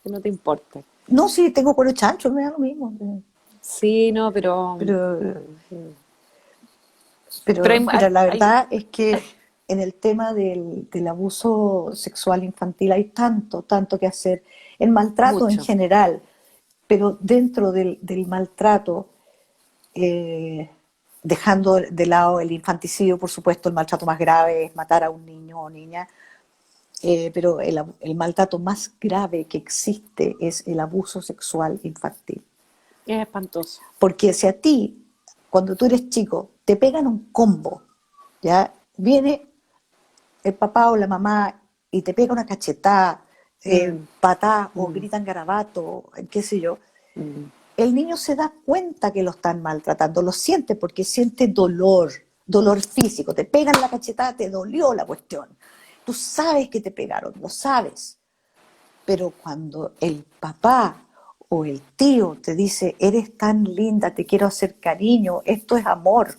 Que no te importe. no, sí, tengo cuero chancho, me da lo mismo, Sí, no, pero, pero pero Pero mira, la hay verdad es que en el tema del abuso sexual infantil hay tanto que hacer. El maltrato en mucho. general, pero dentro del maltrato, eh, dejando de lado el infanticidio, por supuesto, el maltrato más grave es matar a un niño o niña, pero el maltrato más grave que existe es el abuso sexual infantil. Es espantoso. Porque si a ti, cuando tú eres chico, te pegan un combo, ¿ya? Viene el papá o la mamá y te pega una cachetada, Mm, patá o mm, gritan garabato, qué sé yo, mm. el niño se da cuenta que lo están maltratando, lo siente porque siente dolor, dolor físico, te pegan la cachetada, te dolió la cuestión. tú sabes que te pegaron, lo sabes. Pero cuando el papá o el tío te dice, eres tan linda, te quiero hacer cariño, esto es amor,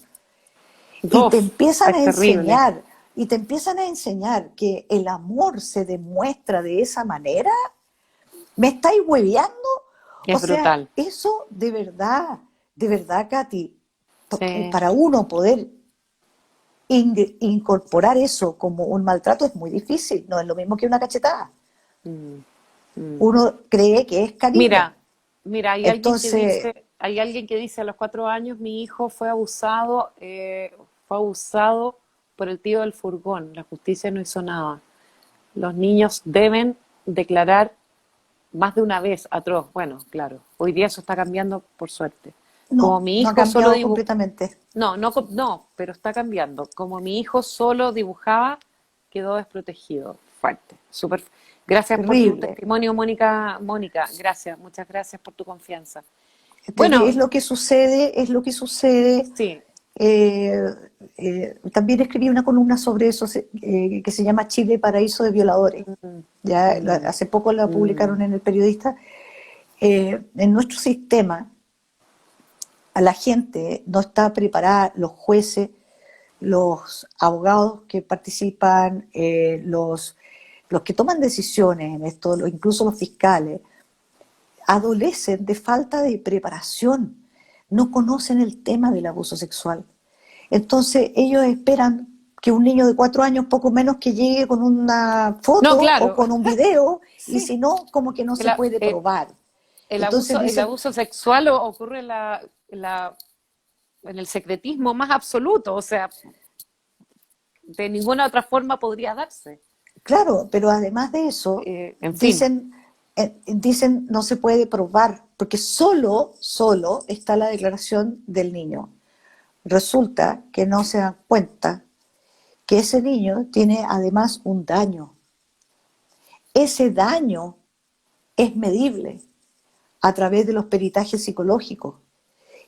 y te Uf, empiezan es a terrible. enseñar, y te empiezan a enseñar que el amor se demuestra de esa manera, ¿me estáis hueveando? O Es sea, brutal. eso de verdad, Katy, Sí. para uno poder incorporar eso como un maltrato es muy difícil, no es lo mismo que una cachetada. Mm, mm. Uno cree que es cariño. Mira, mira, Entonces, hay alguien que dice a los 4 años mi hijo fue abusado por el tío del furgón. La justicia no hizo nada. Los niños deben declarar más de una vez atroz. Bueno, claro, hoy día eso está cambiando por suerte. Como no, mi no ha hijo solo cambiado dibujó, completamente. no, no, no, pero está cambiando. Como mi hijo solo dibujaba, quedó desprotegido. Fuerte, súper. Gracias por tu Terrible. testimonio, Mónica. Mónica, gracias, muchas gracias por tu confianza. Es Bueno, lo que sucede, es lo que sucede. sí. Eh, También escribí una columna sobre eso que se llama Chile, paraíso de violadores. Mm, Ya mm, hace poco la publicaron mm, en El Periodista. En nuestro sistema, a la gente no está preparada, los jueces, los abogados que participan, los que toman decisiones en esto, incluso los fiscales, adolecen de falta de preparación, no conocen el tema del abuso sexual. Entonces ellos esperan que un niño de 4 años, poco menos, que llegue con una no, foto o claro, con un video, y sí. si no, como que no El, se a- puede probar. Entonces el dicen, abuso sexual ocurre en el secretismo más absoluto, o sea, de ninguna otra forma podría darse. claro, pero además de eso, En fin. dicen no se puede probar, porque solo está la declaración del niño. Resulta que no se dan cuenta que ese niño tiene además un daño. Ese daño es medible a través de los peritajes psicológicos.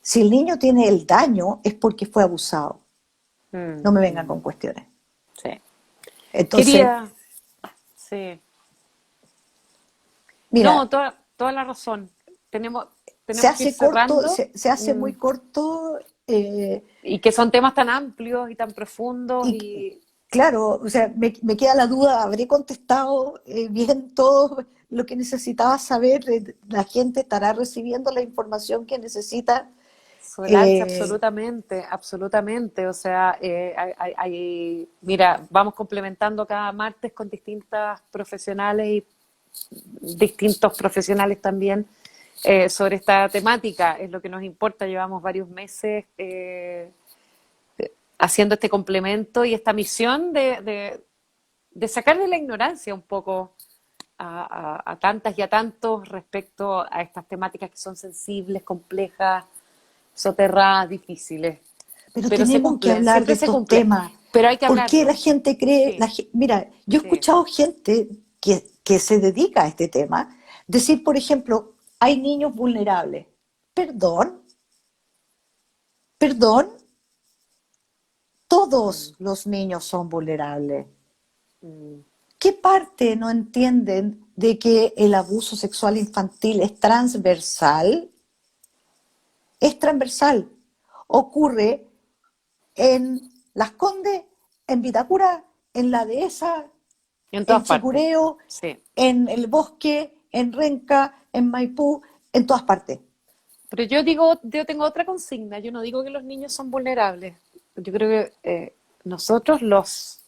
Si el niño tiene el daño es porque fue abusado. Mm, No me vengan mm, con cuestiones. sí. Entonces, Quería, sí. No, mira, toda la razón. Tenemos, se tenemos que ir hace corto, cerrando. se hace mm, muy corto, y que son temas tan amplios y tan profundos y claro, o sea, me queda la duda, ¿habré contestado bien todo lo que necesitaba saber? ¿La gente estará recibiendo la información que necesita? Solange, Eh, absolutamente, absolutamente. O sea, mira, vamos complementando cada martes con distintas profesionales y distintos profesionales también sobre esta temática. Es lo que nos importa. Llevamos varios meses haciendo este complemento y esta misión de sacar de la ignorancia un poco a tantas y a tantos respecto a estas temáticas que son sensibles, complejas, soterradas, difíciles. pero Pero se tenemos que cumplen, hablar de siempre se estos cumple. temas. Pero hay que ¿Por qué la hablarlo. gente cree? Sí, Mira, yo he sí. escuchado gente que se dedica a este tema decir, por ejemplo, hay niños vulnerables. Perdón, perdón, Mm, todos los niños son vulnerables. mm, ¿Qué parte no entienden de que el abuso sexual infantil es transversal? Es transversal. Ocurre en Las Condes, en Vitacura, en La Dehesa, en en todas partes. Chicureo, Sí. en El Bosque, en Renca, en Maipú, en todas partes. Pero yo tengo otra consigna. Yo no digo que los niños son vulnerables. Yo creo que nosotros los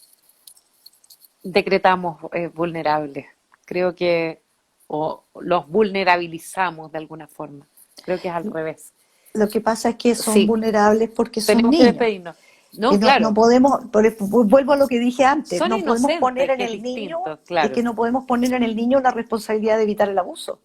decretamos vulnerables. Creo que o los vulnerabilizamos de alguna forma. Creo que es al revés. Lo que pasa es que son Sí, vulnerables porque son tenemos que niños. despedirnos. Y No, no claro, podemos, vuelvo a lo que dije antes, son no podemos poner inocentes, en que es el niño, distinto, es claro, que no podemos poner en el niño la responsabilidad de evitar el abuso.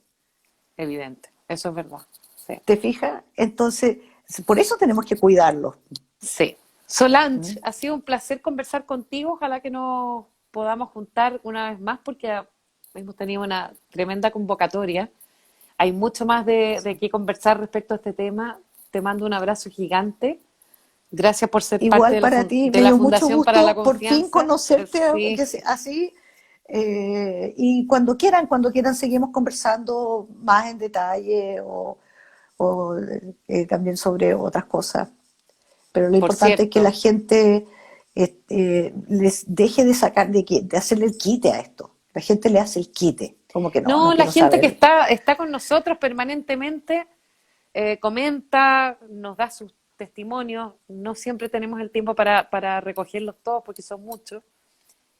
evidente. Eso es verdad. Sí. ¿Te fijas? Entonces, por eso tenemos que cuidarlos. Sí. ¿Mm? Solange, ha sido un placer conversar contigo. Ojalá que nos podamos juntar una vez más porque hemos tenido una tremenda convocatoria. Hay mucho más de qué conversar respecto a este tema. Te mando un abrazo gigante Gracias por ser parte Igual para ti, de me la dio mucho Fundación para la gusto por fin Confianza. conocerte Sí, así. Y cuando quieran, seguimos conversando más en detalle o, también sobre otras cosas. Pero lo por importante es que la cierto. gente les deje de sacar, de hacerle el quite a esto. La gente le hace el quite, como que no No, la quiero gente que saber. está con nosotros permanentemente comenta, nos da sus testimonios. No siempre tenemos el tiempo para recogerlos todos porque son muchos.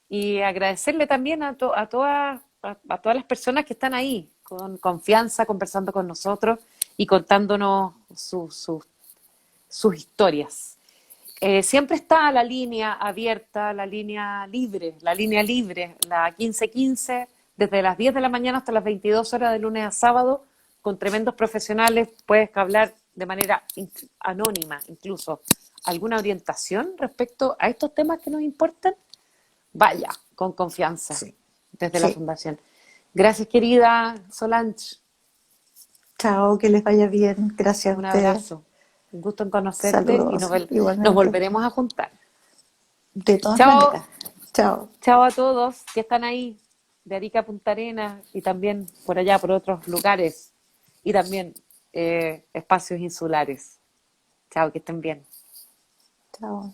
Y agradecerle también a todas las personas que están ahí, con confianza, conversando con nosotros y contándonos sus historias. Siempre está la línea abierta, la línea libre, la 1515, desde las 10 de la mañana hasta las 22 horas de lunes a sábado, con tremendos profesionales. Puedes hablar de manera anónima, incluso alguna orientación respecto a estos temas que nos importan. Vaya, con confianza, Sí, desde la sí. Fundación. Gracias, querida Solange. Chao, que les vaya bien. Gracias a Un ustedes. abrazo. Un gusto en conocerte y Saludos, nos igualmente. volveremos a juntar. De todas Chao, maneras. Chao. chao a todos que están ahí, de Arica a Punta Arenas y también por allá, por otros lugares y también espacios insulares. Chao, que estén bien. Chao.